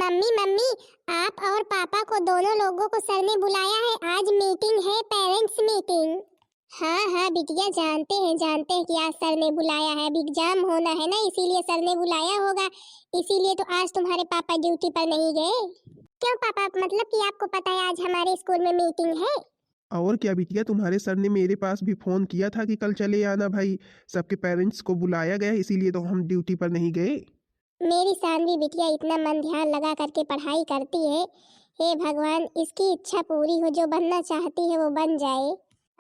Mummy mummy, आप और पापा को दोनों लोगों को सर ने बुलाया है। आज मीटिंग है, पेरेंट्स मीटिंग। हाँ हाँ बिटिया, जानते हैं कि आज सर ने बुलाया है। अब एग्जाम होना है ना, इसीलिए सर ने बुलाया होगा। इसीलिए तो आज तुम्हारे पापा ड्यूटी पर नहीं गए। क्यों पापा, मतलब कि आपको पता है आज हमारे स्कूल में मीटिंग है? और क्या बिटिया, तुम्हारे सर ने मेरे पास भी फोन किया था कि कल चले आना भाई, सबके पेरेंट्स को बुलाया गया है, इसीलिए तो हम ड्यूटी पर नहीं गए। मेरी सानवी बिटिया इतना मन ध्यान लगा करके पढ़ाई करती है। हे भगवान, इसकी इच्छा पूरी हो, जो बनना चाहती है वो बन जाए।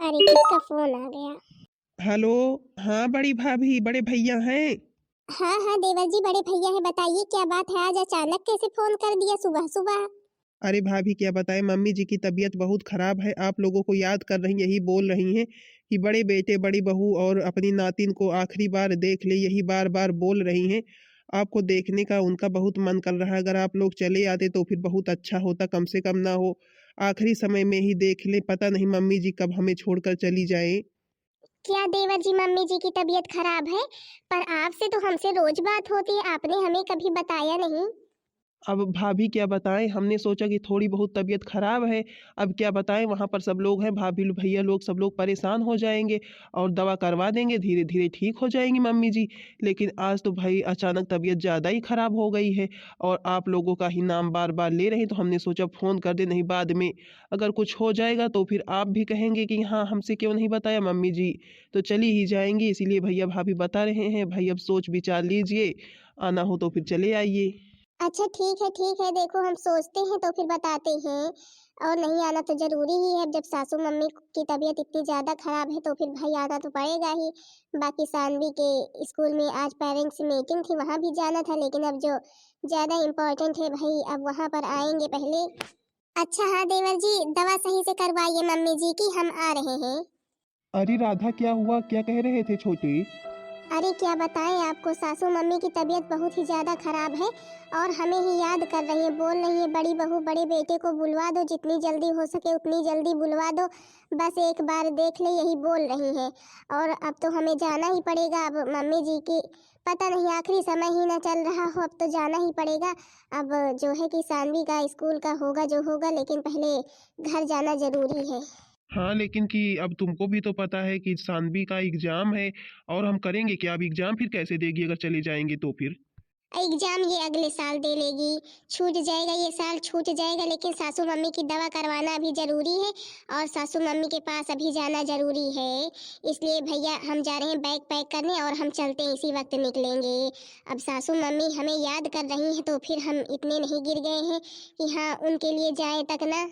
अरे किसका फोन आ गया? हेलो। हाँ बड़ी भाभी, बड़े भैया हैं। हाँ हाँ देवर जी, बड़े भैया है। बताइए क्या बात है, आज अचानक कैसे फोन कर दिया सुबह सुबह? अरे भाभी क्या बताएं, मम्मी जी की तबीयत बहुत खराब है, आप लोगों को याद कर रही, यही बोल रही हैं कि बड़े बेटे बड़ी बहू और अपनी नातिन को आखिरी बार देख ले, यही बार बार बोल रही हैं। आपको देखने का उनका बहुत मन कर रहा है, अगर आप लोग चले आते तो फिर बहुत अच्छा होता, कम से कम ना हो आखिरी समय में ही देख ले, पता नहीं मम्मी जी कब हमें छोड़कर चली जाए। क्या देवर जी, मम्मी जी की तबीयत खराब है? पर आपसे तो हमसे रोज बात होती है, आपने हमें कभी बताया नहीं। अब भाभी क्या बताएं, हमने सोचा कि थोड़ी बहुत तबीयत खराब है। अब क्या बताएं, वहां पर सब लोग हैं, भाभी भैया लोग सब लोग परेशान हो जाएंगे और दवा करवा देंगे, धीरे धीरे ठीक हो जाएंगी मम्मी जी। लेकिन आज तो भाई अचानक तबीयत ज़्यादा ही खराब हो गई है और आप लोगों का ही नाम बार बार ले रहे हैं, तो हमने सोचा फ़ोन कर दे, नहीं बाद में अगर कुछ हो जाएगा तो फिर आप भी कहेंगे कि हाँ हमसे क्यों नहीं बताया मम्मी जी, तो चली ही जाएंगी। इसीलिए भैया भाभी बता रहे हैं, भाई अब सोच विचार लीजिए, आना हो तो फिर चले आइए। अच्छा ठीक है, देखो हम सोचते हैं तो फिर बताते हैं। और नहीं आना तो जरूरी ही है, जब सासू मम्मी की तबीयत इतनी ज्यादा खराब है तो फिर भाई आना तो पड़ेगा ही। बाकी सानवी के स्कूल में आज पेरेंट्स मीटिंग थी, वहां भी जाना था, लेकिन अब जो ज्यादा इम्पोर्टेंट है भाई, अब वहां पर आएंगे पहले। अच्छा हाँ देवर जी, दवा सही से करवाइए मम्मी जी की, हम आ रहे हैं। अरे राधा क्या हुआ, क्या कह रहे थे छोटे? अरे क्या बताएं आपको, सासू मम्मी की तबीयत बहुत ही ज्यादा खराब है और हमें ही याद कर रही है। बोल रही है बड़ी बहू बड़े बेटे को बुलवा दो, जितनी जल्दी हो सके उतनी जल्दी बुलवा दो, बस एक बार देख ले, यही बोल रही है। और अब तो हमें जाना ही पड़ेगा। अब मम्मी जी की पता नहीं आखिरी समय ही ना चल रहा हो, अब तो जाना ही पड़ेगा। अब जो है कि सानवी का स्कूल का होगा जो होगा, लेकिन पहले घर जाना जरूरी है। हाँ लेकिन कि अब तुमको भी तो पता है कि सानवी का एग्जाम है, और हम करेंगे क्या, अब एग्जाम फिर कैसे देगी अगर चले जाएंगे तो फिर? एग्जाम ये अगले साल दे लेगी, छूट जाएगा, ये साल छूट जाएगा, लेकिन सासू मम्मी की दवा करवाना अभी जरूरी है और सासू मम्मी के पास अभी जाना जरूरी है। इसलिए भैया हम जा रहे हैं बैग पैक करने और हम चलते हैं, इसी वक्त निकलेंगे। अब सासू मम्मी हमें याद कर रही हैं तो फिर हम इतने नहीं गिर गए हैं कि हाँ उनके लिए जाए तक ना।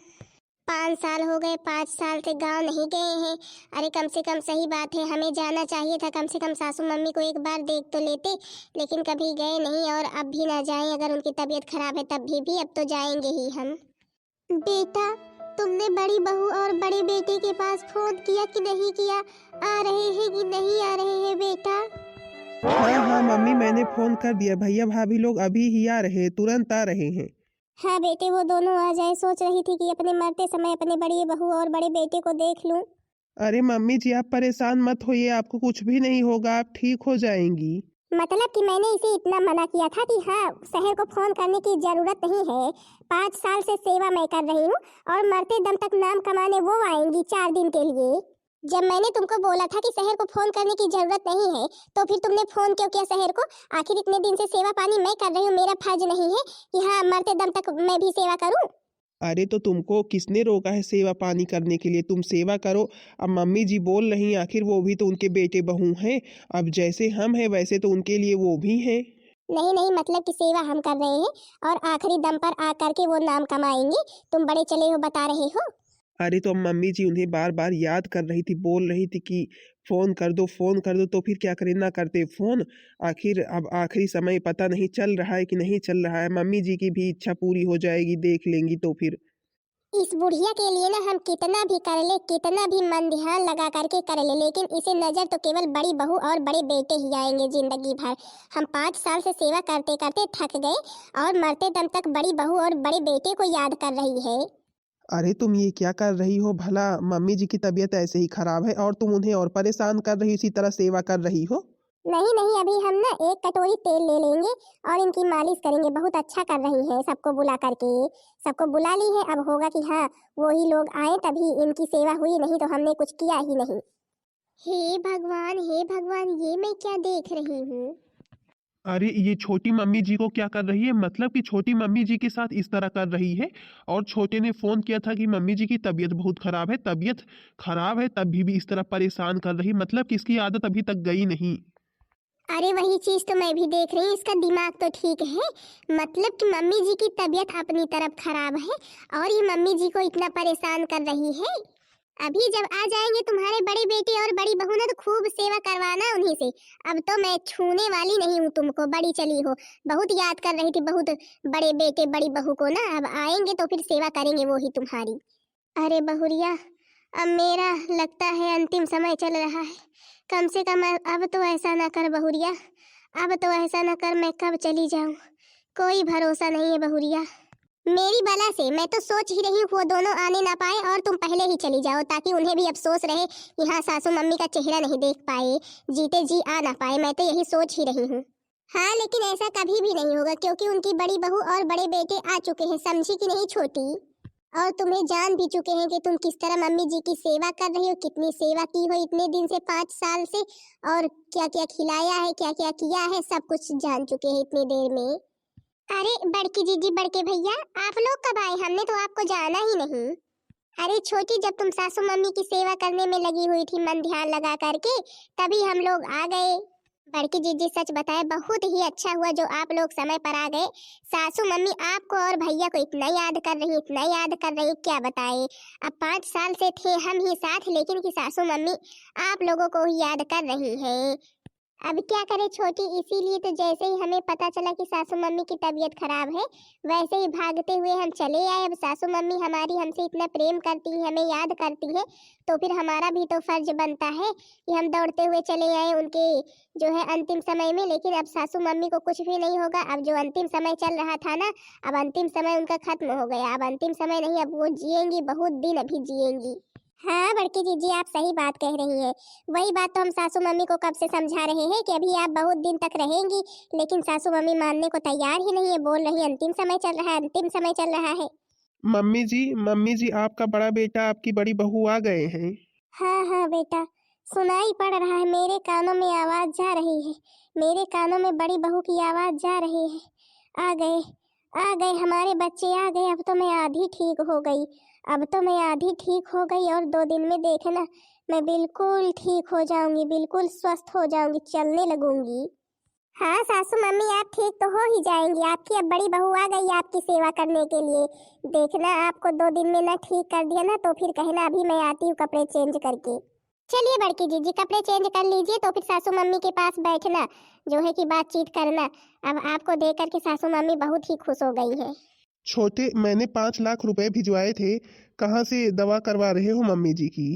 5 साल हो गए, 5 साल से गांव नहीं गए हैं। अरे कम से कम, सही बात है, हमें जाना चाहिए था, कम से कम सासू मम्मी को एक बार देख तो लेते, लेकिन कभी गए नहीं और अब भी ना जाएं। अगर उनकी तबीयत खराब है तब भी अब तो जाएंगे ही हम। बेटा, तुमने बड़ी बहू और बड़े बेटे के पास फोन किया कि नहीं किया? आ रहे हैं कि नहीं आ रहे हैं बेटा? हाँ हाँ मम्मी, मैंने फोन कर दिया, भैया भाभी लोग अभी ही आ रहे हैं, तुरंत आ रहे हैं। हाँ बेटे, वो दोनों आ जाए। सोच रही थी कि अपने मरते समय अपने बड़ी बहू और बड़े बेटे को देख लूं। अरे मम्मी जी आप परेशान मत होइए, आपको कुछ भी नहीं होगा, आप ठीक हो जाएंगी। मतलब कि मैंने इसे इतना मना किया था कि हाँ शहर को फोन करने की जरूरत नहीं है। 5 साल से सेवा मैं कर रही हूँ और मरते दम तक नाम कमाने वो आएंगी 4 दिन के लिए। जब मैंने तुमको बोला था कि शहर को फोन करने की जरूरत नहीं है, तो फिर तुमने फोन क्यों किया शहर को? आखिर इतने दिन से सेवा पानी मैं कर रही हूँ, मेरा फर्ज नहीं है कि हाँ मरते दम तक मैं भी सेवा करूँ? अरे तो तुमको किसने रोका है सेवा पानी करने के लिए, तुम सेवा करो। अब मम्मी जी बोल रही हैं, आखिर वो भी तो उनके बेटे बहू हैं, अब जैसे हम हैं वैसे तो उनके लिए वो भी हैं। नहीं नहीं, मतलब कि सेवा हम कर रहे हैं और आखिरी दम पर आ करके वो नाम कमाएंगे। तुम बड़े चले हो, बता रहे हो। अरे तो अब मम्मी जी उन्हें बार बार याद कर रही थी, बोल रही थी कि फोन कर दो फोन कर दो, तो फिर क्या करें, ना करते फोन। आखिर अब आखिरी समय पता नहीं चल रहा है कि नहीं चल रहा है, मम्मी जी की भी इच्छा पूरी हो जाएगी, देख लेंगी तो फिर। इस बुढ़िया के लिए ना हम कितना भी कर ले, कितना भी मन ध्यान लगा करके कर ले, लेकिन इसे नजर तो केवल बड़ी बहू और बड़े बेटे ही आएंगे जिंदगी भर। हम 5 साल से सेवा करते करते थक गए और मरते दम तक बड़ी बहू और बड़े बेटे को याद कर रही है। अरे तुम ये क्या कर रही हो भला, मम्मी जी की तबीयत ऐसे ही खराब है और तुम उन्हें और परेशान कर रही हो, इसी तरह सेवा कर रही हो। नहीं नहीं, अभी हम ना 1 कटोरी तेल ले लेंगे और इनकी मालिश करेंगे। बहुत अच्छा कर रही है, सबको बुला करके। सबको बुला ली है, अब होगा कि हाँ वही लोग आए तभी इनकी सेवा हुई, नहीं तो हमने कुछ किया ही नहीं। हे भगवान, हे भगवान, ये मैं क्या देख रही हूँ। अरे ये छोटी मम्मी जी को क्या कर रही है, मतलब कि छोटी मम्मी जी के साथ इस तरह कर रही है। और छोटे ने फोन किया था कि मम्मी जी की तबीयत बहुत खराब है, तबीयत खराब है, तभी भी इस तरह परेशान कर रही, मतलब कि इसकी आदत अभी तक गई नहीं। अरे वही चीज तो मैं भी देख रही हूँ, इसका दिमाग तो ठीक है। मतलब कि मम्मी जी की तबीयत अपनी तरफ खराब है और ये मम्मी जी को इतना परेशान कर रही है। अभी जब आ जाएंगे तुम्हारे बड़े बेटे और बड़ी बहू ना, तो खूब सेवा करवाना उन्हीं से। अब तो मैं छूने वाली नहीं हूँ तुमको, बड़ी चली हो। बहुत याद कर रही थी, बहुत बड़े बेटे बड़ी बहू को ना। अब आएंगे तो फिर सेवा करेंगे वो ही तुम्हारी। अरे बहुरिया, अब मेरा लगता है अंतिम समय चल रहा है। कम से कम अब तो ऐसा ना कर बहुरिया, अब तो ऐसा ना कर मैं कब चली जाऊं। कोई भरोसा नहीं है बहुरिया। मेरी बला से मैं तो सोच ही रही हूँ वो दोनों आने ना पाए और तुम पहले ही चली जाओ, ताकि उन्हें भी अफसोस रहे कि हाँ सासू मम्मी का चेहरा नहीं देख पाए, जीते जी आ ना पाए। मैं तो यही सोच ही रही हूँ। हाँ लेकिन ऐसा कभी भी नहीं होगा, क्योंकि उनकी बड़ी बहू और बड़े बेटे आ चुके हैं, समझी कि नहीं छोटी। और तुम्हें जान भी चुके हैं कि तुम किस तरह मम्मी जी की सेवा कर रही हो, कितनी सेवा की हो इतने दिन से, 5 साल से। और क्या क्या खिलाया है, क्या क्या किया है, सब कुछ जान चुके हैं इतनी देर में। अरे बड़की जीजी, बड़के भैया, आप लोग कब आए? हमने तो आपको जाना ही नहीं। अरे छोटी, जब तुम सासू मम्मी की सेवा करने में लगी हुई थी मन ध्यान लगा करके, तभी हम लोग आ गए। बड़की जीजी सच बताए, बहुत ही अच्छा हुआ जो आप लोग समय पर आ गए। सासू मम्मी आपको और भैया को इतना याद कर रही, इतना याद कर रही, क्या बताए। अब 5 साल से थे हम ही साथ, लेकिन कि सासू मम्मी आप लोगों को ही याद कर रही हैं। अब क्या करे छोटी, इसीलिए तो जैसे ही हमें पता चला कि सासू मम्मी की तबीयत खराब है, वैसे ही भागते हुए हम चले आए। अब सासू मम्मी हमारी हमसे इतना प्रेम करती है, हमें याद करती है, तो फिर हमारा भी तो फर्ज बनता है कि हम दौड़ते हुए चले आए उनके जो है अंतिम समय में। लेकिन अब सासू मम्मी को कुछ भी नहीं होगा। अब जो अंतिम समय चल रहा था ना, अब अंतिम समय उनका खत्म हो गया। अब अंतिम समय नहीं, अब वो जिएंगी, बहुत दिन अभी जिएंगी। हाँ बड़की जीजी, आप सही बात कह रही है। वही बात तो हम सासू मम्मी को कब से समझा रहे हैं कि अभी आप बहुत दिन तक रहेंगी, लेकिन सासू मम्मी मानने को तैयार ही नहीं है, बोल रही है अंतिम समय चल रहा है, अंतिम समय चल रहा है। मम्मी जी आपका बड़ा बेटा आपकी बड़ी बहू आ गए हैं। हाँ हाँ बेटा, सुनाई पड़ रहा है, मेरे कानों में आवाज जा रही है, मेरे कानों में बड़ी बहू की आवाज जा रही है। आ गए, आ गए हमारे बच्चे आ गए। अब तो मैं आधी ठीक हो गई, अब तो मैं आधी ठीक हो गई, और 2 दिन में देखना मैं बिल्कुल ठीक हो जाऊंगी, बिल्कुल स्वस्थ हो जाऊंगी, चलने लगूंगी। हाँ सासू मम्मी आप ठीक तो हो ही जाएंगी, आपकी अब बड़ी बहू आ गई आपकी सेवा करने के लिए। देखना आपको 2 दिन में ना ठीक कर दिया ना, तो फिर कहना अभी मैं आती हूँ कपड़े चेंज करके। चलिए बड़की जीजी, कपड़े चेंज कर लीजिए, तो फिर सासू मम्मी के पास बैठना, जो है कि बातचीत करना। अब आपको देख करके सासू मम्मी बहुत ही खुश हो गई है। छोटे, मैंने 5 लाख रुपए भिजवाए थे, कहाँ से दवा करवा रहे हो मम्मी जी की?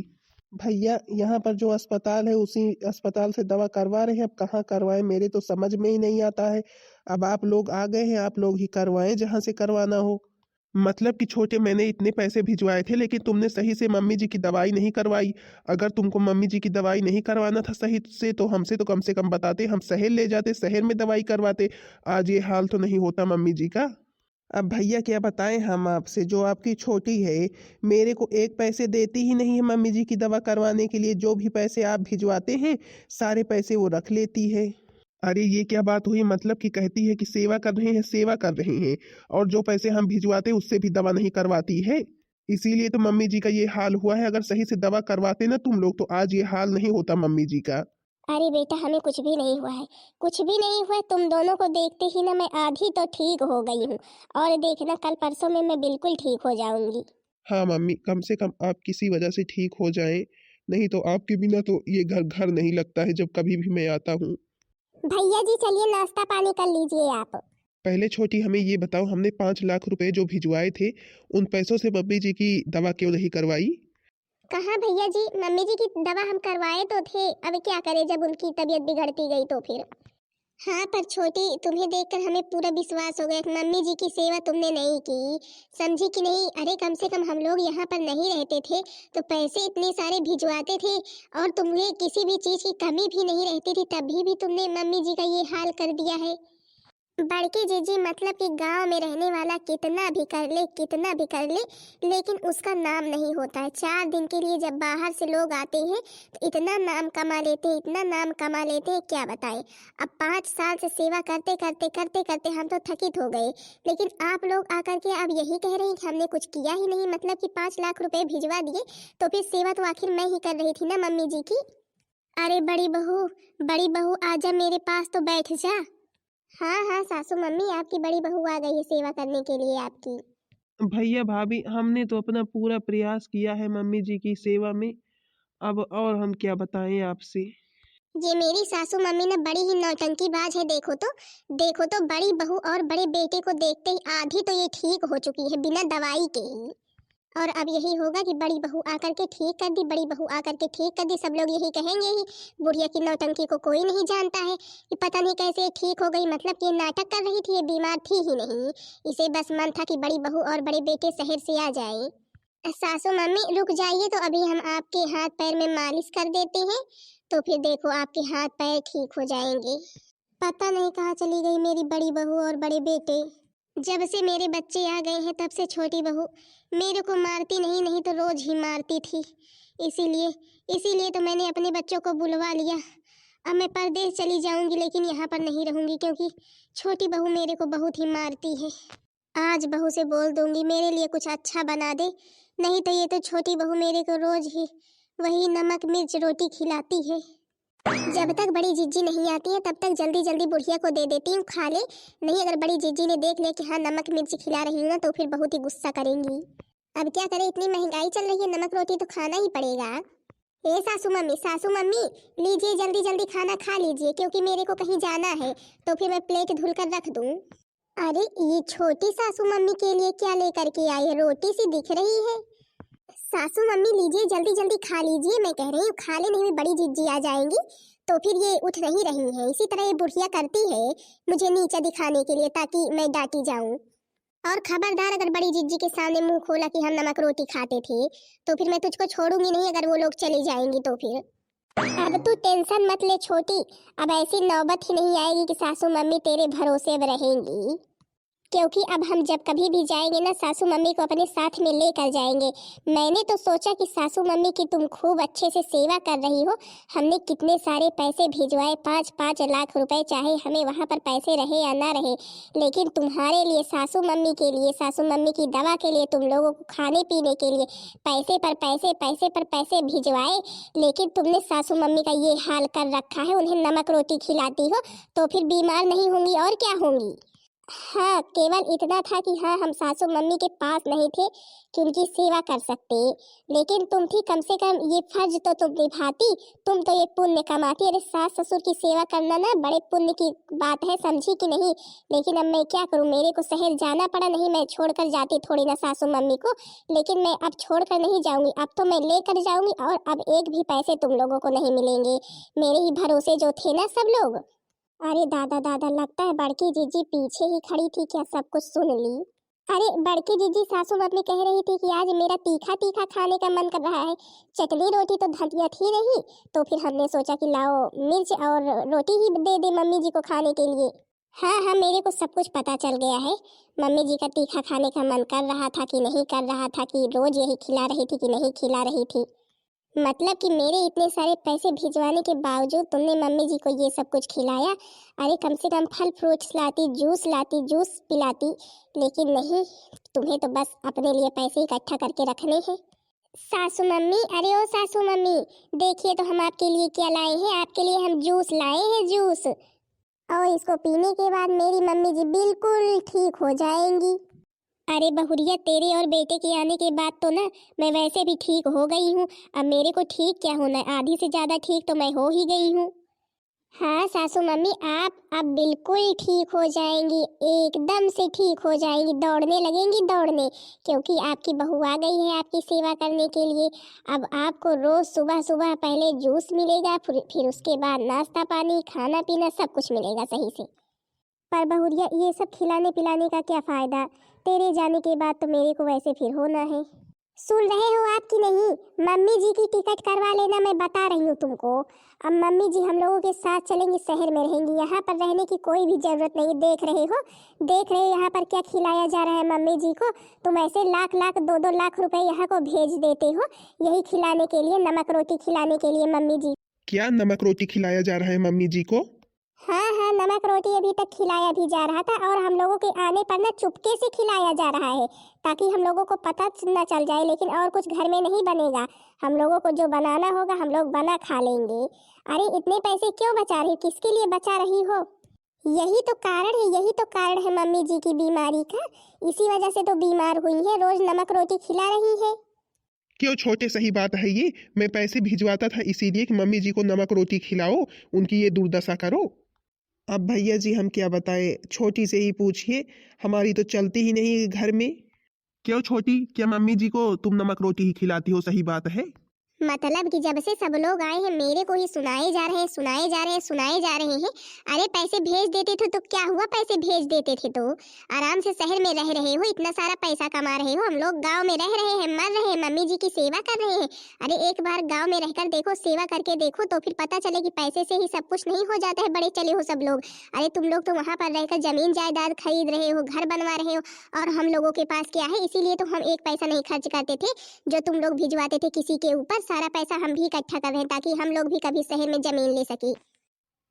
भैया यहाँ पर जो अस्पताल है उसी अस्पताल से दवा करवा रहे हैं, अब कहाँ करवाएं, मेरे तो समझ में ही नहीं आता है। अब आप लोग आ गए हैं, आप लोग ही करवाएं जहाँ से करवाना हो। मतलब कि छोटे, मैंने इतने पैसे भिजवाए थे लेकिन तुमने सही से मम्मी जी की दवाई नहीं करवाई। अगर तुमको मम्मी जी की दवाई नहीं करवाना था सही से, तो हमसे तो कम से कम बताते, हम शहर ले जाते, शहर में दवाई करवाते। आज ये हाल तो नहीं होता मम्मी जी का। अब भैया क्या बताएं हम आपसे, जो आपकी छोटी है मेरे को 1 पैसे देती ही नहीं है मम्मी जी की दवा करवाने के लिए। जो भी पैसे आप भिजवाते हैं सारे पैसे वो रख लेती है। अरे ये क्या बात हुई, मतलब कि कहती है कि सेवा कर रहे हैं, सेवा कर रहे हैं, और जो पैसे हम भिजवाते हैं उससे भी दवा नहीं करवाती है। इसीलिए तो मम्मी जी का ये हाल हुआ है। अगर सही से दवा करवाते ना तुम लोग, तो आज ये हाल नहीं होता मम्मी जी का। अरे बेटा, हमें कुछ भी नहीं हुआ है, कुछ भी नहीं हुआ है। तुम दोनों को देखते ही ना मैं आधी तो ठीक हो गई हूँ, और देखना कल परसों में मैं बिल्कुल ठीक हो जाऊंगी। हाँ मम्मी, कम से कम आप किसी वजह से ठीक हो जाएं, नहीं तो आपके बिना तो ये घर घर नहीं लगता है जब कभी भी मैं आता हूँ। भैया जी चलिए नाश्ता पानी कर लीजिए आप। पहले छोटी हमें ये बताओ, हमने 5 लाख रुपए जो भिजवाए थे, उन पैसों से मम्मी जी की दवा क्यों नहीं करवाई? कहाँ भैया जी, मम्मी जी की दवा हम करवाए तो थे, अब क्या करें जब उनकी तबीयत बिगड़ती गई तो फिर। हाँ पर छोटी, तुम्हें देखकर हमें पूरा विश्वास हो गया कि मम्मी जी की सेवा तुमने नहीं की, समझी कि नहीं। अरे कम से कम हम लोग यहाँ पर नहीं रहते थे तो पैसे इतने सारे भिजवाते थे और तुम्हें किसी भी चीज की कमी भी नहीं रहती थी, तभी भी तुमने मम्मी जी का ये हाल कर दिया है। बड़की जीजी मतलब कि गांव में रहने वाला कितना भी कर ले, कितना भी कर ले, लेकिन उसका नाम नहीं होता है। 4 दिन के लिए जब बाहर से लोग आते हैं तो इतना नाम कमा लेते हैं, इतना नाम कमा लेते हैं, क्या बताएं। अब 5 साल से सेवा करते करते करते करते हम तो थकित हो गए, लेकिन आप लोग आकर के अब यही कह रहे हैं कि हमने कुछ किया ही नहीं, मतलब कि 5 लाख रुपए भिजवा दिए, तो फिर सेवा तो आखिर मैं ही कर रही थी ना मम्मी जी की। अरे बड़ी बहू, बड़ी बहू आजा मेरे पास तो बैठ जा। हाँ हाँ सासू मम्मी, आपकी बड़ी बहू आ गई है सेवा करने के लिए आपकी। भैया भाभी, हमने तो अपना पूरा प्रयास किया है मम्मी जी की सेवा में। अब और हम क्या बताएं आपसे। ये मेरी सासू मम्मी ना बड़ी ही नौटंकीबाज है। देखो तो बड़ी बहू और बड़े बेटे को देखते ही आधी तो ये ठीक हो चुकी है बिना दवाई के ही। और अब यही होगा कि बड़ी बहू आकर के ठीक कर दी, बड़ी बहू आकर के ठीक कर दी, सब लोग यही कहेंगे ही, बुढ़िया की नौटंकी को कोई नहीं जानता है कि पता नहीं कैसे ठीक हो गई, मतलब कि ये नाटक कर रही थी, ये बीमार थी ही नहीं। इसे बस मन था कि बड़ी बहू और बड़े बेटे शहर से आ जाए। सासू मम्मी रुक जाइए, तो अभी हम आपके हाथ पैर में मालिश कर देते हैं, तो फिर देखो आपके हाथ पैर ठीक हो जाएंगे। पता नहीं कहाँ चली गई मेरी बड़ी बहू और बड़े बेटे। जब से मेरे बच्चे आ गए हैं तब से छोटी बहू मेरे को मारती नहीं, नहीं तो रोज ही मारती थी। इसीलिए इसीलिए तो मैंने अपने बच्चों को बुलवा लिया। अब मैं परदेश चली जाऊंगी, लेकिन यहाँ पर नहीं रहूंगी, क्योंकि छोटी बहू मेरे को बहुत ही मारती है। आज बहू से बोल दूंगी मेरे लिए कुछ अच्छा बना दे, नहीं तो ये तो छोटी बहू मेरे को रोज ही वही नमक मिर्च रोटी खिलाती है। जब तक बड़ी जीजी नहीं आती है तब तक जल्दी जल्दी बुढ़िया को दे देती हूँ खा ले, नहीं अगर बड़ी जीजी ने देख लिया कि हाँ नमक मिर्च खिला रही हूँ ना, तो फिर बहुत ही गुस्सा करेंगी। अब क्या करें, इतनी महंगाई चल रही है, नमक रोटी तो खाना ही पड़ेगा। ए सासू मम्मी लीजिए, जल्दी जल्दी खाना खा लीजिए, क्योंकि मेरे को कहीं जाना है, तो फिर मैं प्लेट धुल कर रख दूँ। अरे ये छोटी सासू मम्मी के लिए क्या लेकर के आई है, रोटी सी दिख रही है। सासू मम्मी लीजिए, जल्दी जल्दी खा लीजिए, मैं कह रही हूँ खा ले, नहीं बड़ी जीजी आ जाएंगी तो फिर ये उठ नहीं रही है। इसी तरह ये बुढ़िया करती है मुझे नीचा दिखाने के लिए, ताकि मैं डांटी जाऊं। और खबरदार, अगर बड़ी जीजी के सामने मुंह खोला कि हम नमक रोटी खाते थे, तो फिर मैं तुझको छोड़ूंगी नहीं, अगर वो लोग चली जाएंगी तो फिर। अब तू टेंशन मत ले छोटी, अब ऐसी नौबत ही नहीं आएगी कि सासू मम्मी तेरे भरोसे अब रहेंगी, क्योंकि अब हम जब कभी भी जाएंगे ना सासू मम्मी को अपने साथ में लेकर जाएंगे। मैंने तो सोचा कि सासू मम्मी की तुम खूब अच्छे से सेवा कर रही हो, हमने कितने सारे पैसे भिजवाए, 5-5 लाख रुपए, चाहे हमें वहाँ पर पैसे रहे या ना रहे, लेकिन तुम्हारे लिए, सासू मम्मी के लिए, सासू मम्मी की दवा के लिए, तुम लोगों को खाने पीने के लिए पैसे पर पैसे, पैसे पर पैसे भिजवाए, लेकिन तुमने सासू मम्मी का ये हाल कर रखा है। उन्हें नमक रोटी खिलाती हो तो फिर बीमार नहीं होंगी और क्या होंगी। हाँ, केवल इतना था कि हाँ हम सासू मम्मी के पास नहीं थे कि उनकी सेवा कर सकते, लेकिन तुम थी, कम से कम ये फर्ज तो तुम निभाती, तुम तो ये पुण्य कमाती। अरे सास ससुर की सेवा करना ना बड़े पुण्य की बात है, समझी कि नहीं। लेकिन अब मैं क्या करूँ, मेरे को शहर जाना पड़ा, नहीं मैं छोड़कर जाती थोड़ी ना सासू मम्मी को, लेकिन मैं अब छोड़कर नहीं जाऊंगी, अब तो मैं लेकर जाऊंगी, और अब एक भी पैसे तुम लोगों को नहीं मिलेंगे। मेरे ही भरोसे जो थे ना सब लोग। अरे दादा दादा, लगता है बड़की जीजी पीछे ही खड़ी थी, क्या सब कुछ सुन ली। अरे बड़की जीजी सासू मम्मी कह रही थी कि आज मेरा तीखा तीखा खाने का मन कर रहा है, चटनी रोटी तो धतिया थी नहीं, तो फिर हमने सोचा कि लाओ मिर्च और रोटी ही दे दे मम्मी जी को खाने के लिए। हाँ हाँ, मेरे को सब कुछ पता चल गया है, मम्मी जी का तीखा खाने का मन कर रहा था कि नहीं कर रहा था, कि रोज यही खिला रही थी कि नहीं खिला रही थी। मतलब कि मेरे इतने सारे पैसे भिजवाने के बावजूद तुमने मम्मी जी को ये सब कुछ खिलाया। अरे कम से कम फल फ्रूट्स लाती, जूस पिलाती, लेकिन नहीं, तुम्हें तो बस अपने लिए पैसे इकट्ठा करके रखने हैं। सासू मम्मी, अरे ओ सासू मम्मी, देखिए तो हम आपके लिए क्या लाए हैं, आपके लिए हम जूस लाए हैं, जूस, और इसको पीने के बाद मेरी मम्मी जी बिल्कुल ठीक हो जाएंगी। अरे बहुरिया, तेरे और बेटे के आने के बाद तो ना मैं वैसे भी ठीक हो गई हूँ, अब मेरे को ठीक क्या होना है, आधी से ज्यादा ठीक तो मैं हो ही गई हूँ। हाँ सासू मम्मी, आप अब बिल्कुल ठीक हो जाएंगी, एकदम से ठीक हो जाएंगी, दौड़ने लगेंगी दौड़ने, क्योंकि आपकी बहू आ गई है आपकी सेवा करने के लिए। अब आपको रोज सुबह सुबह पहले जूस मिलेगा, फिर उसके बाद नाश्ता पानी खाना पीना सब कुछ मिलेगा सही से। पर बहुरिया, ये सब खिलाने पिलाने का क्या फायदा? तेरे जाने के बाद तो मेरे को वैसे फिर होना है। सुन रहे हो आप कि नहीं? मम्मी जी की टिकट करवा लेना, मैं बता रही हूँ तुमको। अब मम्मी जी हम लोगों के साथ चलेंगी, शहर में रहेंगी, यहाँ पर रहने की कोई भी जरूरत नहीं। देख रहे हो, देख रहे हो यहाँ पर क्या खिलाया जा रहा है मम्मी जी को। तुम ऐसे लाख लाख 2-2 लाख रुपए यहाँ को भेज देते हो यही खिलाने के लिए, नमक रोटी खिलाने के लिए मम्मी जी। क्या नमक रोटी खिलाया जा रहा है मम्मी जी को? हाँ हाँ, नमक रोटी अभी तक खिलाया भी जा रहा था, और हम लोगों के आने पर ना चुपके से खिलाया जा रहा है, ताकि हम लोगों को पता न चल जाए। लेकिन और कुछ घर में नहीं बनेगा, हम लोगों को जो बनाना होगा हम लोग बना खा लेंगे। अरे इतने पैसे क्यों बचा रही, किसके लिए बचा रही हो? यही तो कारण है, यही तो कारण है मम्मी जी की बीमारी का। इसी वजह से तो बीमार हुई है, रोज नमक रोटी खिला रही है। क्यों छोटे, सही बात है ये। मैं पैसे भिजवाता था इसीलिए कि मम्मी जी को नमक रोटी खिलाओ, उनकी ये दुर्दशा करो। अब भैया जी हम क्या बताएं, छोटी से ही पूछिए, हमारी तो चलती ही नहीं घर में। क्यों छोटी, क्या मम्मी जी को तुम नमक रोटी ही खिलाती हो? सही बात है। मतलब कि जब से सब लोग आए हैं मेरे को ही सुनाए जा रहे हैं, सुनाए जा रहे हैं, सुनाए जा रहे हैं। अरे पैसे भेज देते थे तो क्या हुआ, पैसे भेज देते थे तो आराम से शहर में रह रहे हो, इतना सारा पैसा कमा रहे हो। हम लोग गांव में रह रहे हैं, मर रहे हैं, मम्मी जी की सेवा कर रहे हैं। अरे एक बार गांव में रहकर देखो, सेवा करके देखो, तो फिर पता चले कि पैसे से ही सब कुछ नहीं हो जाता है। बड़े चले हो सब लोग। अरे तुम लोग तो वहां पर रहकर जमीन जायदाद खरीद रहे हो, घर बनवा रहे हो, और हम लोगों के पास क्या है? इसीलिए तो हम एक पैसा नहीं खर्च करते थे जो तुम लोग भिजवाते थे किसी के ऊपर। सारा पैसा हम भी इकट्ठा कर रहे हैं ताकि हम लोग भी कभी शहर में जमीन ले सके।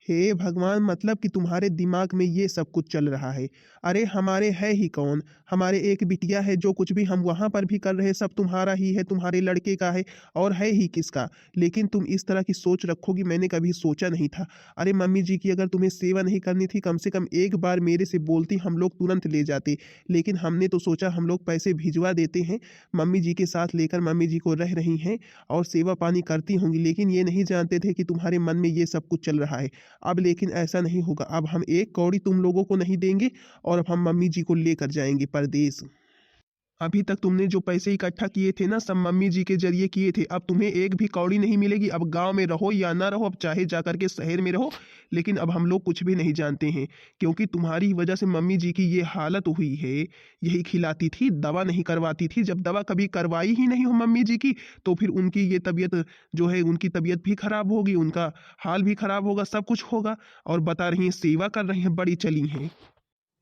हे भगवान, मतलब कि तुम्हारे दिमाग में ये सब कुछ चल रहा है। अरे हमारे है ही कौन, हमारे एक बिटिया है, जो कुछ भी हम वहां पर भी कर रहे हैं सब तुम्हारा ही है, तुम्हारे लड़के का है, और है ही किसका। लेकिन तुम इस तरह की सोच रखोगी, मैंने कभी सोचा नहीं था। अरे मम्मी जी की अगर तुम्हें सेवा नहीं करनी थी, कम से कम एक बार मेरे से बोलती, हम लोग तुरंत ले जाते। लेकिन हमने तो सोचा हम लोग पैसे भिजवा देते हैं, मम्मी जी के साथ लेकर मम्मी जी को रह रही हैं और सेवा पानी करती होंगी। लेकिन ये नहीं जानते थे कि तुम्हारे मन में ये सब कुछ चल रहा है। अब लेकिन ऐसा नहीं होगा, अब हम एक कौड़ी तुम लोगों को नहीं देंगे, और अब हम मम्मी जी को लेकर जाएंगे परदेश। अभी तक तुमने जो पैसे इकट्ठा किए थे ना, सब मम्मी जी के जरिए किए थे। अब तुम्हें एक भी कौड़ी नहीं मिलेगी। अब गांव में रहो या ना रहो, अब चाहे जाकर के शहर में रहो, लेकिन अब हम लोग कुछ भी नहीं जानते हैं, क्योंकि तुम्हारी वजह से मम्मी जी की ये हालत हुई है। यही खिलाती थी, दवा नहीं करवाती थी। जब दवा कभी करवाई ही नहीं हो मम्मी जी की, तो फिर उनकी ये तबीयत जो है, उनकी तबीयत भी खराब होगी, उनका हाल भी खराब होगा, सब कुछ होगा। और बता रही हैं सेवा कर रही हैं, बड़ी चली हैं।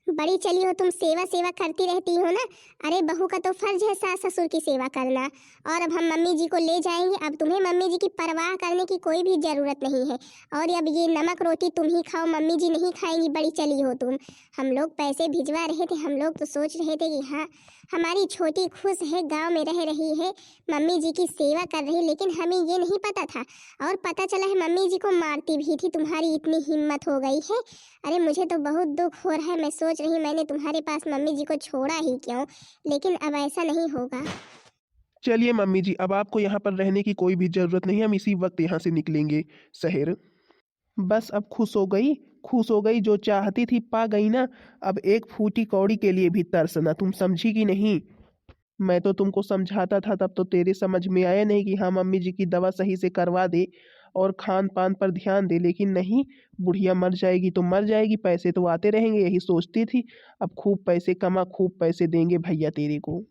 बड़ी चली हो तुम, सेवा सेवा करती रहती हो ना। अरे बहू का तो फर्ज है सास ससुर की सेवा करना। और अब हम मम्मी जी को ले जाएंगे, अब तुम्हें मम्मी जी की परवाह करने की कोई भी जरूरत नहीं है। और अब ये नमक रोटी तुम ही खाओ, मम्मी जी नहीं खाएंगी, बड़ी चली हो तुम। हम लोग पैसे भिजवा रहे थे, हम लोग तो सोच रहे थे कि हाँ हमारी छोटी खुश है, गांव में रह रही है, मम्मी जी की सेवा कर रही, लेकिन हमें ये नहीं पता था। और पता चला है मम्मी जी को मारती भी थी, तुम्हारी इतनी हिम्मत हो गई है। अरे मुझे तो बहुत दुख हो रहा है, मैं सोच रही मैंने तुम्हारे पास मम्मी जी को छोड़ा ही क्यों, लेकिन अब ऐसा नहीं होगा। चलिए मम्मी जी, अब आपको यहाँ पर रहने की कोई भी जरूरत नहीं है, हम इसी वक्त यहाँ से निकलेंगे शहर। बस अब खुश हो गई, खुश हो गई, जो चाहती थी पा गई ना। अब एक फूटी कौड़ी के लिए भी तरसना, तुम समझी कि नहीं? मैं तो तुमको समझाता था, तब तो तेरे समझ में आया नहीं कि हाँ मम्मी जी की दवा सही से करवा दे और खान पान पर ध्यान दे। लेकिन नहीं, बुढ़िया मर जाएगी तो मर जाएगी, पैसे तो आते रहेंगे, यही सोचती थी। अब खूब पैसे कमा, खूब पैसे देंगे भैया तेरे को।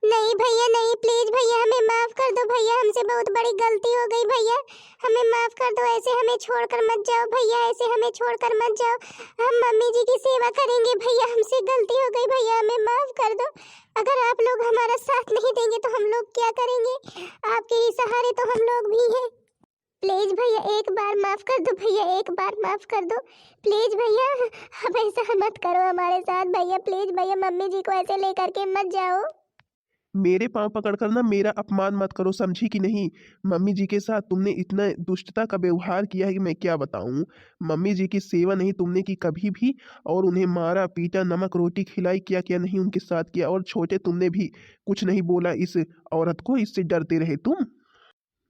नहीं भैया नहीं, प्लीज भैया हमें माफ कर दो भैया, हमसे बहुत बड़ी गलती हो गई भैया, हमें माफ कर दो। ऐसे हमें छोड़कर मत जाओ भैया, ऐसे हमें छोड़कर मत जाओ, हम मम्मी जी की सेवा करेंगे भैया, हमसे गलती हो गई भैया, हमें माफ कर दो। अगर आप लोग हमारा साथ नहीं देंगे तो हम लोग क्या करेंगे? आपके ही सहारे तो हम लोग भी हैं। प्लीज भैया एक बार माफ कर दो भैया, एक बार माफ कर दो प्लीज भैया। अब ऐसा मत करो हमारे साथ भैया, प्लीज भैया, मम्मी जी को ऐसे लेकर के मत जाओ। मेरे पांव पकड़कर ना मेरा अपमान मत करो, समझी कि नहीं? मम्मी जी के साथ तुमने इतना दुष्टता का व्यवहार किया है कि मैं क्या बताऊं। मम्मी जी की सेवा नहीं तुमने की कभी भी, और उन्हें मारा पीटा, नमक रोटी खिलाई, क्या क्या नहीं उनके साथ किया। और छोटे तुमने भी कुछ नहीं बोला इस औरत को, इससे डरते रहे तुम।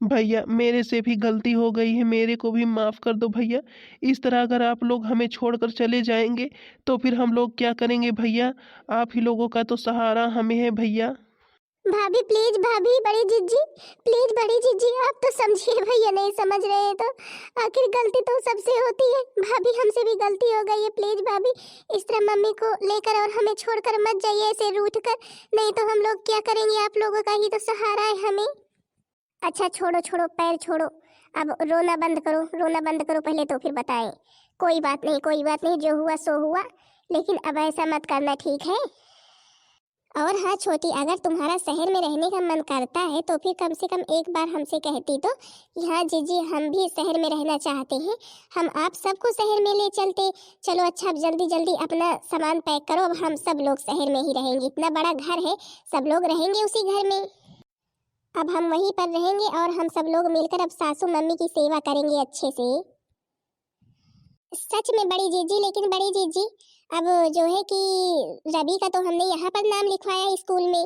भैया मेरे से भी गलती हो गई है, मेरे को भी माफ़ कर दो भैया। इस तरह अगर आप लोग हमें छोड़कर चले जाएँगे तो फिर हम लोग क्या करेंगे भैया? आप ही लोगों का तो सहारा हमें है भैया। भाभी प्लीज, भाभी, बड़ी जीजी, प्लीज बड़ी जीजी, आप तो समझिए, भैया नहीं समझ रहे हैं तो आखिर गलती तो सबसे होती है। भाभी हमसे भी गलती हो गई है, प्लीज भाभी इस तरह मम्मी को लेकर और हमें छोड़कर मत जाइए ऐसे रूठ कर, नहीं तो हम लोग क्या करेंगे, आप लोगों का ही तो सहारा है हमें। अच्छा छोड़ो छोड़ो, पैर छोड़ो, अब रोना बंद करो, रोना बंद करो पहले तो फिर बताएं। कोई बात नहीं, कोई बात नहीं, जो हुआ सो हुआ, लेकिन अब ऐसा मत करना, ठीक है? और हाँ छोटी, अगर तुम्हारा शहर में रहने का मन करता है तो फिर कम से कम एक बार हमसे कहती तो कि हाँ जीजी हम भी शहर में रहना चाहते हैं, हम आप सबको शहर में ले चलते। चलो अच्छा, अब जल्दी जल्दी अपना सामान पैक करो, अब हम सब लोग शहर में ही रहेंगे, इतना बड़ा घर है, सब लोग रहेंगे उसी घर में। अब हम वहीं पर रहेंगे और हम सब लोग मिलकर अब सासू मम्मी की सेवा करेंगे अच्छे से। सच में बड़ी जीजी, लेकिन बड़ी जीजी अब जो है कि रवि का तो हमने यहाँ पर नाम लिखवाया है स्कूल में।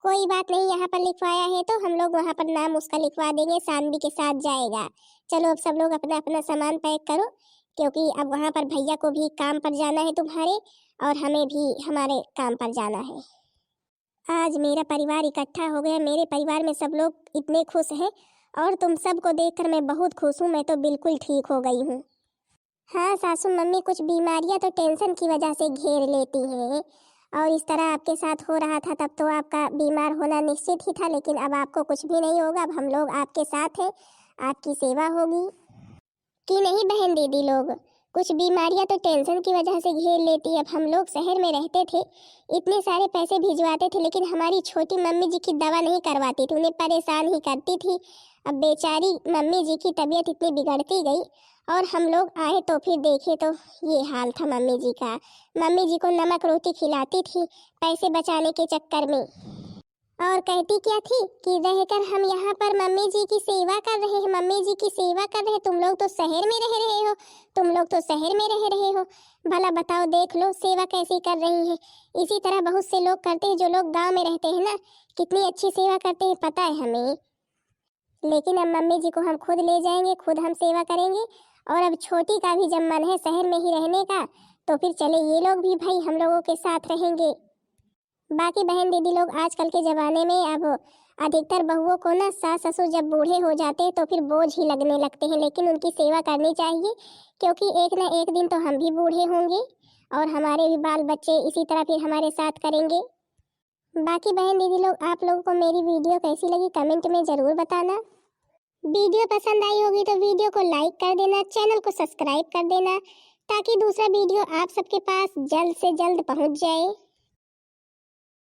कोई बात नहीं, यहाँ पर लिखवाया है तो हम लोग वहाँ पर नाम उसका लिखवा देंगे, सानवी के साथ जाएगा। चलो अब सब लोग अपना अपना सामान पैक करो, क्योंकि अब वहाँ पर भैया को भी काम पर जाना है तुम्हारे, और हमें भी हमारे काम पर जाना है। आज मेरा परिवार इकट्ठा हो गया, मेरे परिवार में सब लोग इतने खुश हैं, और तुम सबको देखकर मैं बहुत खुश हूँ, मैं तो बिल्कुल ठीक हो गई हूँ। हाँ सासू मम्मी, कुछ बीमारियां तो टेंशन की वजह से घेर लेती हैं, और इस तरह आपके साथ हो रहा था तब तो आपका बीमार होना निश्चित ही था, लेकिन अब आपको कुछ भी नहीं होगा, अब हम लोग आपके साथ हैं, आपकी सेवा होगी। कि नहीं बहन दीदी लोग, कुछ बीमारियां तो टेंशन की वजह से घेर लेती। अब हम लोग शहर में रहते थे, इतने सारे पैसे भिजवाते थे, लेकिन हमारी छोटी मम्मी जी की दवा नहीं करवाती थी, उन्हें परेशान ही करती थी। अब बेचारी मम्मी जी की तबीयत इतनी बिगड़ती गई, और हम लोग आए तो फिर देखे तो ये हाल था मम्मी जी का। मम्मी जी को नमक रोटी खिलाती थी पैसे बचाने के चक्कर में, और कहती क्या थी कि रहकर हम यहाँ पर मम्मी जी की सेवा कर रहे हैं, मम्मी जी की सेवा कर रहे हैं, तुम लोग तो शहर में रह रहे हो, तुम लोग तो शहर में रह रहे हो, भला बताओ, देख लो सेवा कैसी कर रही है। इसी तरह बहुत से लोग करते हैं, जो लोग गांव में रहते हैं ना, कितनी अच्छी सेवा करते हैं पता है हमें। लेकिन अब मम्मी जी को हम खुद ले जाएंगे, खुद हम सेवा करेंगे, और अब छोटी का भी जब मन है शहर में ही रहने का तो फिर चले ये लोग भी भाई हम लोगों के साथ रहेंगे। बाकी बहन दीदी लोग, आजकल के ज़माने में अब अधिकतर बहुओं को ना सास ससुर जब बूढ़े हो जाते हैं तो फिर बोझ ही लगने लगते हैं, लेकिन उनकी सेवा करनी चाहिए, क्योंकि एक ना एक दिन तो हम भी बूढ़े होंगे और हमारे भी बाल बच्चे इसी तरह फिर हमारे साथ करेंगे। बाकी बहन दीदी लोग, आप लोगों को मेरी वीडियो कैसी लगी कमेंट में ज़रूर बताना। वीडियो पसंद आई होगी तो वीडियो को लाइक कर देना, चैनल को सब्सक्राइब कर देना, ताकि दूसरा वीडियो आप सबके पास जल्द से जल्द पहुँच जाए।